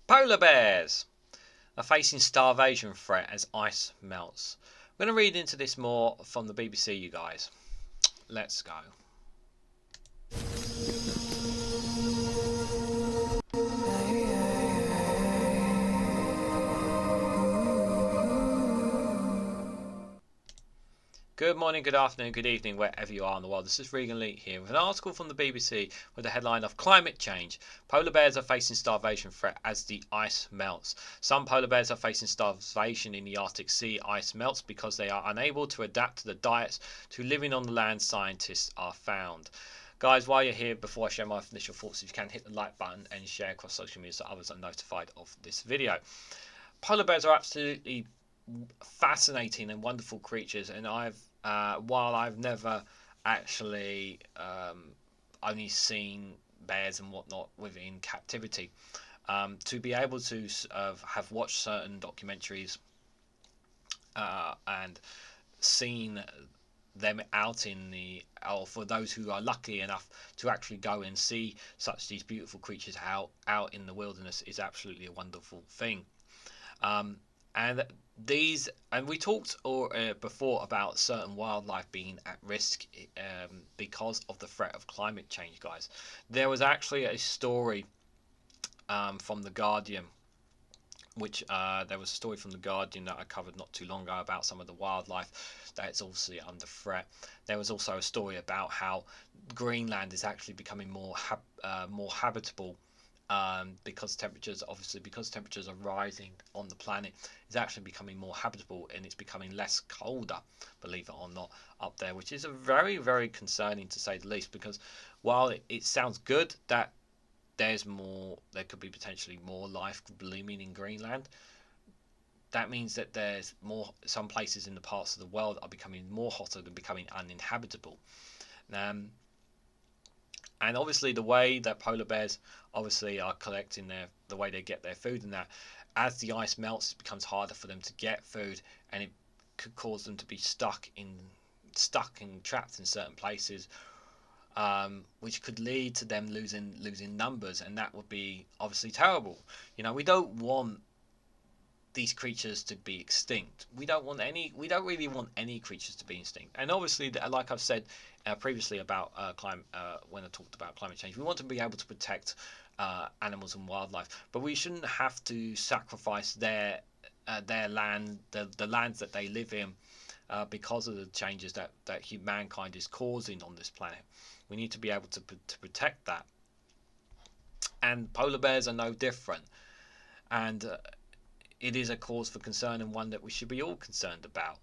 Polar bears are facing starvation threat as ice melts. I'm going to read into this more from the BBC, you guys. Let's go. Good morning, good afternoon, good evening, wherever you are in the world. This is Reganelite here with an article from the BBC with the headline of Climate Change. Polar bears are facing starvation threat as the ice melts. Some polar bears are facing starvation in the Arctic Sea ice melts because they are unable to adapt to the diets to living on the land, scientists are found. Guys, while you're here, before I share my initial thoughts, if you can hit the like button and share across social media so others are notified of this video. Polar bears are absolutely fascinating and wonderful creatures, and while I've never actually only seen bears and whatnot within captivity, to be able to have watched certain documentaries and seen them out in the, or for those who are lucky enough to actually go and see these beautiful creatures out in the wilderness, is absolutely a wonderful thing. And we talked before about certain wildlife being at risk because of the threat of climate change, guys. There was actually a story from the Guardian, there was a story from the Guardian that I covered not too long ago about some of the wildlife that is obviously under threat. There was also a story about how Greenland is actually becoming more habitable. Because temperatures are rising on the planet, it's actually becoming more habitable and it's becoming less colder, believe it or not, up there, which is a very, very concerning to say the least, because while it sounds good that there could be potentially more life blooming in Greenland, that means that some places in the parts of the world are becoming more hotter and becoming uninhabitable. And obviously the way that polar bears obviously are collecting the way they get their food, and that as the ice melts it becomes harder for them to get food, and it could cause them to be stuck and trapped in certain places, which could lead to them losing numbers, and that would be obviously terrible. We don't want these creatures to be extinct. We don't really want any creatures to be extinct. And obviously, like I've said previously about when I talked about climate change, we want to be able to protect animals and wildlife, but we shouldn't have to sacrifice their land, the lands that they live in, because of the changes that mankind is causing on this planet. We need to be able to protect that, and polar bears are no different. And it is a cause for concern, and one that we should be all concerned about.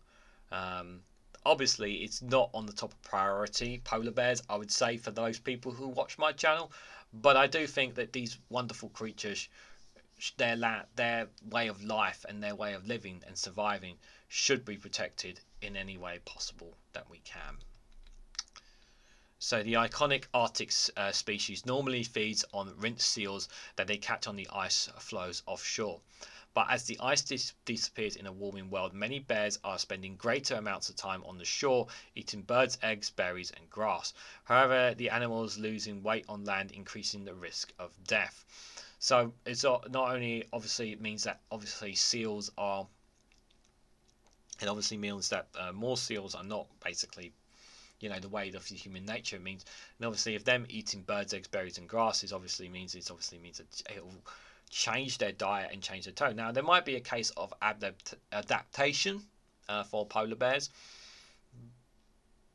Obviously, it's not on the top of priority, polar bears, I would say, for those people who watch my channel, but I do think that these wonderful creatures, their way of life and their way of living and surviving should be protected in any way possible that we can. So the iconic Arctic species normally feeds on rinsed seals that they catch on the ice floes offshore. But as the ice disappears in a warming world, many bears are spending greater amounts of time on the shore, eating birds' eggs, berries, and grass. However, the animals losing weight on land, increasing the risk of death. So it's not only, obviously, it means that obviously seals are. It obviously means that more seals are not basically, the way of human nature means. And obviously, if them eating birds, eggs, berries, and grasses obviously means that it will change their diet and change their tone. Now, there might be a case of adaptation for polar bears,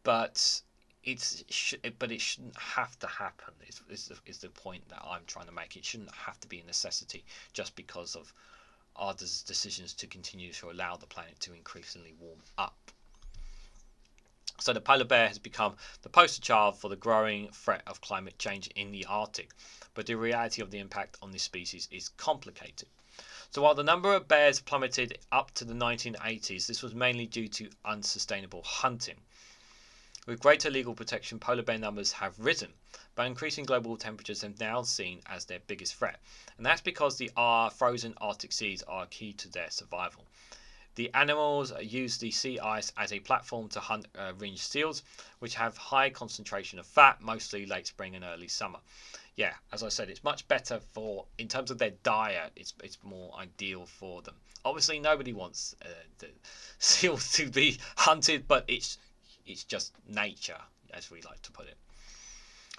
but it shouldn't have to happen. Is the point that I'm trying to make? It shouldn't have to be a necessity just because of our decisions to continue to allow the planet to increasingly warm up. So the polar bear has become the poster child for the growing threat of climate change in the Arctic, but the reality of the impact on this species is complicated. So while the number of bears plummeted up to the 1980s, this was mainly due to unsustainable hunting. With greater legal protection, polar bear numbers have risen, but increasing global temperatures have now seen as their biggest threat, and that's because the frozen Arctic seas are key to their survival. The animals use the sea ice as a platform to hunt ringed seals, which have high concentration of fat, mostly late spring and early summer. yeah, as I said, it's much better for, in terms of their diet, it's more ideal for them. Obviously, nobody wants the seals to be hunted, but it's just nature, as we like to put it.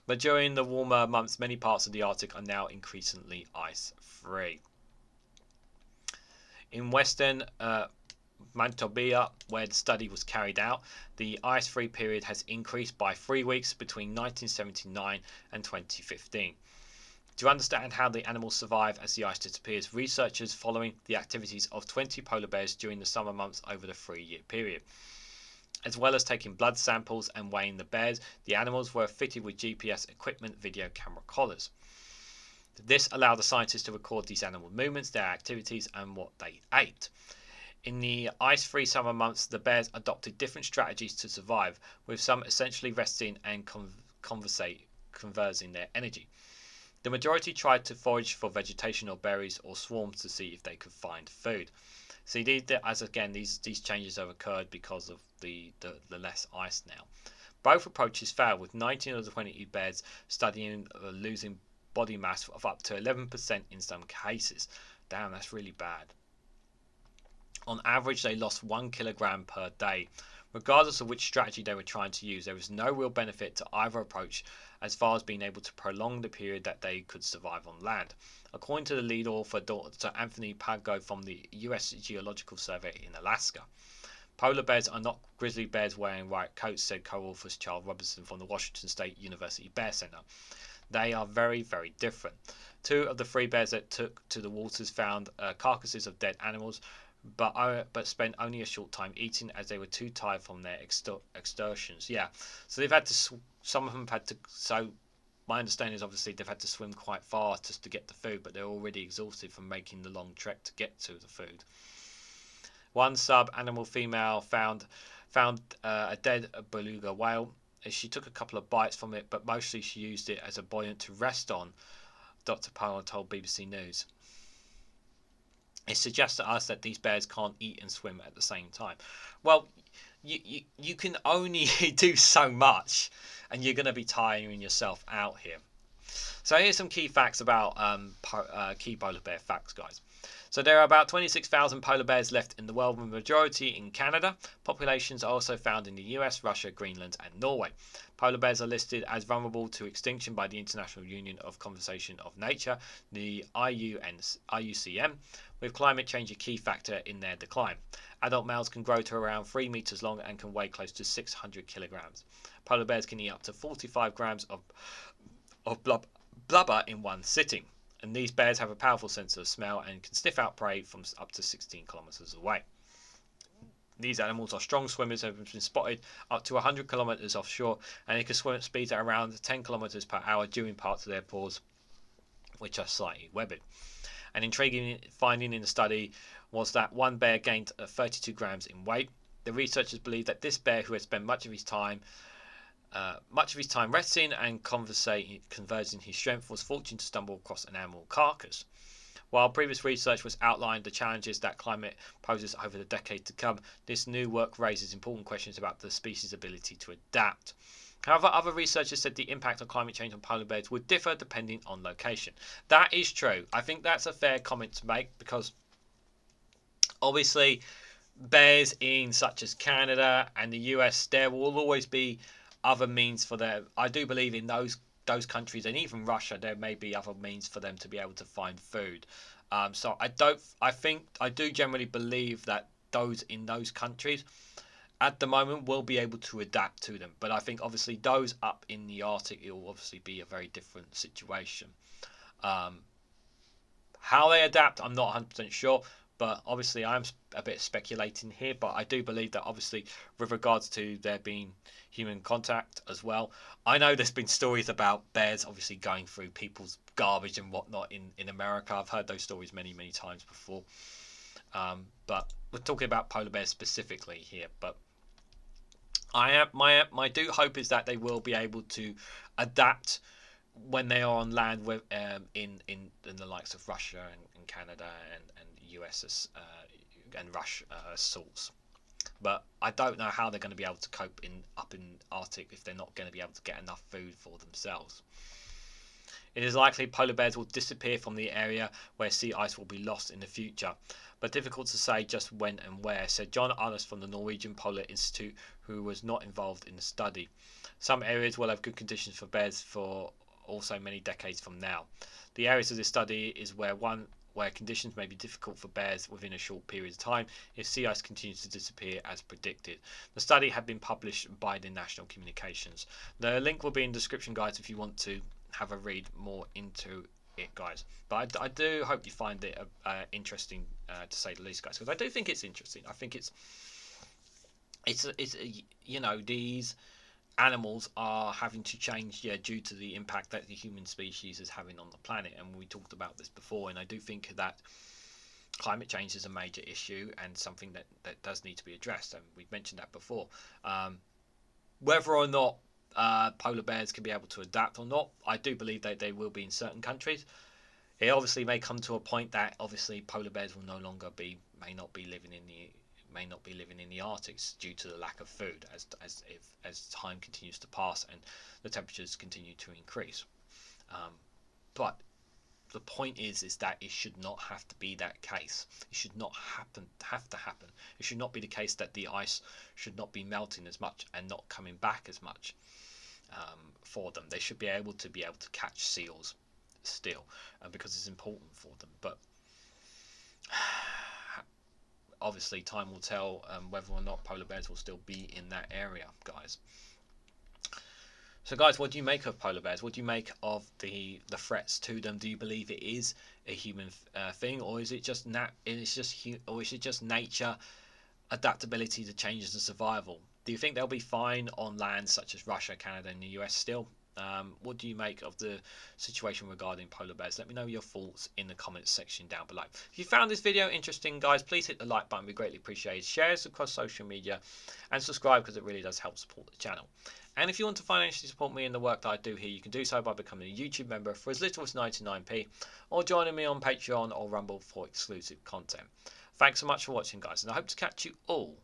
But during the warmer months, many parts of the Arctic are now increasingly ice-free. In western Manitoba, where the study was carried out, the ice-free period has increased by 3 weeks between 1979 and 2015. To understand how the animals survive as the ice disappears, researchers following the activities of 20 polar bears during the summer months over the 3-year period. As well as taking blood samples and weighing the bears, the animals were fitted with GPS equipment video camera collars. This allowed the scientists to record these animal movements, their activities, and what they ate. In the ice-free summer months, the bears adopted different strategies to survive, with some essentially resting and conversing their energy. The majority tried to forage for vegetation or berries or swarms to see if they could find food. See, these changes have occurred because of the less ice now. Both approaches failed, with 19 of the 20 bears studying losing body mass of up to 11% in some cases. Damn, that's really bad. On average, they lost 1 kilogram per day. Regardless of which strategy they were trying to use, there was no real benefit to either approach as far as being able to prolong the period that they could survive on land. According to the lead author, Dr. Anthony Pago from the U.S. Geological Survey in Alaska. Polar bears are not grizzly bears wearing white coats, said co-author Charles Robinson from the Washington State University Bear Center. They are very, very different. 2 of the 3 bears that took to the waters found carcasses of dead animals, but spent only a short time eating as they were too tired from their excursions. Yeah, so they've had to. Some of them have had to. So my understanding is obviously they've had to swim quite far just to get the food, but they're already exhausted from making the long trek to get to the food. One sub-animal female found a dead beluga whale. She took a couple of bites from it, but mostly she used it as a buoyant to rest on, Dr. Powell told BBC News. It suggests to us that these bears can't eat and swim at the same time. Well, you can only do so much, and you're going to be tiring yourself out here. So here's some key facts about key polar bear facts, guys. So there are about 26,000 polar bears left in the world, with the majority in Canada. Populations are also found in the US, Russia, Greenland, and Norway. Polar bears are listed as vulnerable to extinction by the International Union of Conservation of Nature, the IUCN, with climate change a key factor in their decline. Adult males can grow to around 3 meters long and can weigh close to 600 kilograms. Polar bears can eat up to 45 grams of blubber in one sitting. And these bears have a powerful sense of smell and can sniff out prey from up to 16 kilometers away. These animals are strong swimmers and have been spotted up to 100 kilometers offshore, and they can swim at speeds at around 10 kilometers per hour during parts of their paws, which are slightly webbed. An intriguing finding in the study was that one bear gained 32 grams in weight. The researchers believe that this bear, who had spent much of his time resting and conversing his strength, was fortunate to stumble across an animal carcass. While previous research was outlined the challenges that climate poses over the decade to come, this new work raises important questions about the species' ability to adapt. However, other researchers said the impact of climate change on polar bears would differ depending on location. That is true. I think that's a fair comment to make, because obviously bears in such as Canada and the US, there will always be other means for them. I do believe in those countries, and even Russia, there may be other means for them to be able to find food. So I do generally believe that those in those countries at the moment will be able to adapt to them. But I think obviously those up in the Arctic, it will obviously be a very different situation. How they adapt, I'm not 100% sure. But obviously, I'm a bit speculating here. But I do believe that obviously, with regards to there being human contact as well, I know there's been stories about bears obviously going through people's garbage and whatnot in America. I've heard those stories many, many times before. But we're talking about polar bears specifically here. But my do hope is that they will be able to adapt when they are on land with in the likes of Russia and Canada and US and Russia sorts. But I don't know how they're going to be able to cope up in Arctic if they're not going to be able to get enough food for themselves. It is likely polar bears will disappear from the area where sea ice will be lost in the future, but difficult to say just when and where, said John Arnes from the Norwegian Polar Institute, who was not involved in the study. Some areas will have good conditions for bears for also many decades from now. The areas of this study is where conditions may be difficult for bears within a short period of time if sea ice continues to disappear as predicted. The study had been published by the National Communications. The link will be in the description, guys, if you want to have a read more into it, guys. But I do hope you find it interesting, to say the least, guys, because I do think it's interesting. I think it's you know, these animals are having to change, yeah, due to the impact that the human species is having on the planet, and we talked about this before. And I do think that climate change is a major issue and something that does need to be addressed, and we've mentioned that before. Whether or not polar bears can be able to adapt or not, I do believe that they will be in certain countries. It obviously may come to a point that obviously polar bears will no longer may not be living in the Arctic due to the lack of food as time continues to pass and the temperatures continue to increase. But the point is that it should not have to be that case. It should not have to happen. It should not be the case that the ice should not be melting as much and not coming back as much for them. They should be able to catch seals still, because it's important for them. But obviously time will tell whether or not polar bears will still be in that area, guys. So, guys, what do you make of polar bears? What do you make of the threats to them? Do you believe it is a human thing, or is it just nature, adaptability to changes and survival? Do you think they'll be fine on land such as Russia, Canada, and the US still? What do you make of the situation regarding polar bears? Let me know your thoughts in the comments section down below. If you found this video interesting, guys, please hit the like button. We greatly appreciate it. Share us across social media and subscribe, because it really does help support the channel. And if you want to financially support me in the work that I do here, you can do so by becoming a YouTube member for as little as 99p, or joining me on Patreon or Rumble for exclusive content. Thanks so much for watching, guys, and I hope to catch you all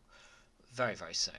very, very soon.